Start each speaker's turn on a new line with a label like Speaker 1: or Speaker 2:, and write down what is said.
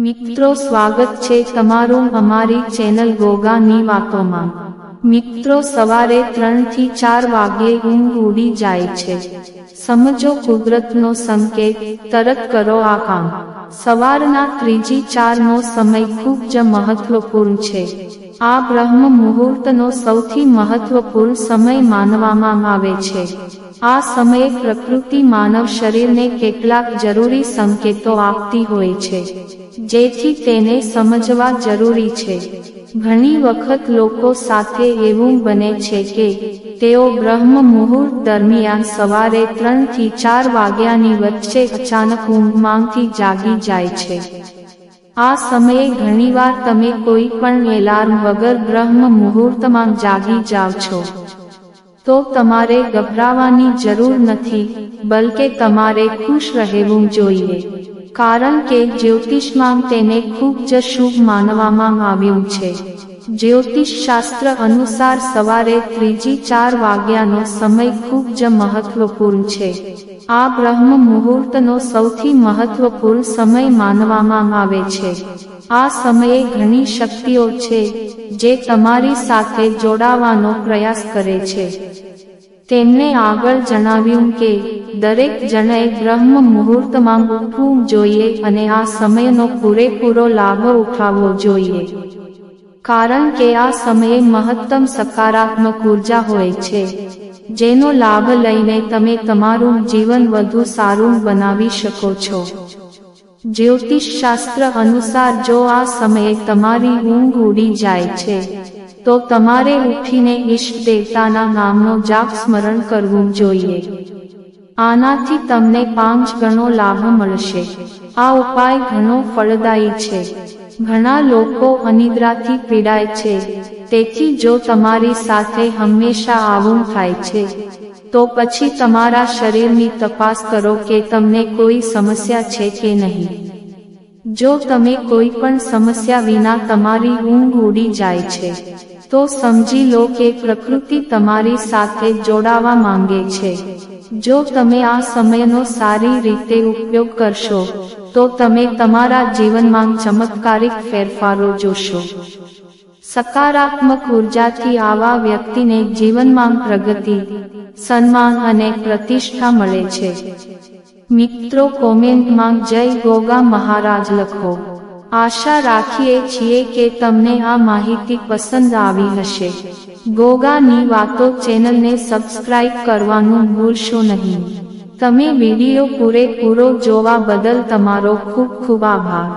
Speaker 1: મિત્રો સ્વાગત છે તમારું અમારી ચેનલ ગોગાની વાતોમાં। મિત્રો સવારે 3 થી 4 વાગ્યે ઊંઘ ઉડી જાય છે। સમજો કુદરતનો સંકેત, તરત કરો આ કામ। સવારના 3 થી 4 નો સમય ખૂબ જ મહત્વપૂર્ણ છે। આ બ્રહ્મ મુહૂર્તનો સૌથી મહત્વપૂર્ણ સમય માનવામાં આવે છે। આ સમયે પ્રકૃતિ માનવ શરીરને કેટલાક જરૂરી સંકેતો આપતી હોય છે, જેથી તેને સમજવા જરૂરી છે। ઘણી વખત લોકો સાથે એવું બને છે કે તેઓ બ્રહ્મ મુહૂર્ત દરમિયાન સવારે 3 થી 4 વાગ્યાની વચ્ચે અચાનક ઊંઘમાંથી જાગી જાય છે। આ સમયે ઘણીવાર તમે કોઈ પણ એલાર્મ વગર બ્રહ્મ મુહૂર્તમાં જાગી જાવ છો, તો તમારે ગભરાવાની જરૂર નથી, બલકે તમારે ખુશ રહેવું જોઈએ, કારણ કે જ્યોતિષમાં તેને ખૂબ જ શુભ માનવામાં આવ્યું છે। જ્યોતિષ શાસ્ત્ર અનુસાર સવારે 3 થી 4 વાગ્યાનો સમય ખૂબ જ મહત્વપૂર્ણ છે। આ બ્રહ્મ મુહૂર્તનો સૌથી મહત્વપૂર્ણ સમય માનવામાં આવે છે। આ સમયે ઘણી શક્તિઓ છે જે તમારી સાથે જોડાવાનો પ્રયાસ કરે છે। તેમણે આગળ જણાવ્યું કે દરેક જણાએ બ્રહ્મ મુહૂર્તમાં ઉઠવું જોઈએ અને આ સમયનો પૂરેપૂરો લાભ ઉઠાવવો જોઈએ, કારણ કે આ સમયે મહત્તમ સકારાત્મક ઉર્જા હોય છે, જેનો લાભ લઈને તમે તમારું જીવન વધુ સારું બનાવી શકો છો। જ્યોતિષ શાસ્ત્ર અનુસાર જો આ સમયે તમારી ઊંઘ ઉડી જાય છે, તો તમારે ઉઠીને ઈષ્ટ દેવતાના નામનો જાપ સ્મરણ કરવું જોઈએ। આનાથી તમને 5 ગણો લાભ મળશે। આ ઉપાય ઘણો ફળદાયી છે। ઘણા લોકો અનિદ્રાથી પીડાય છે, તેથી જો તમારી સાથે હંમેશા આવું થાય છે, તો પછી તમારા શરીરની તપાસ કરો કે તમને કોઈ સમસ્યા છે કે નહીં। જો તમે કોઈ પણ સમસ્યા વિના તમારી ઊંઘ ઉડી જાય છે, તો સમજી લો કે પ્રકૃતિ તમારી સાથે જોડાવા માંગે છે। જો તમે આ સમયનો સારી રીતે ઉપયોગ કરશો, તો તમે તમારા જીવનમાં ચમત્કારિક ફેરફારો જોશો। સકારાત્મક ઉર્જાથી આવા વ્યક્તિને જીવનમાં પ્રગતિ, સન્માન અને પ્રતિષ્ઠા મળે છે। મિત્રો કોમેન્ટમાં જય ગોગા મહારાજ લખો। આશા રાખીએ છીએ કે તમને આ માહિતી પસંદ આવી હશે। ગોગાની વાતો ચેનલને સબસ્ક્રાઇબ કરવાનું ભૂલશો નહીં। તમે વિડીયો પૂરેપૂરો જોવા બદલ તમારો ખૂબ ખૂબ આભાર।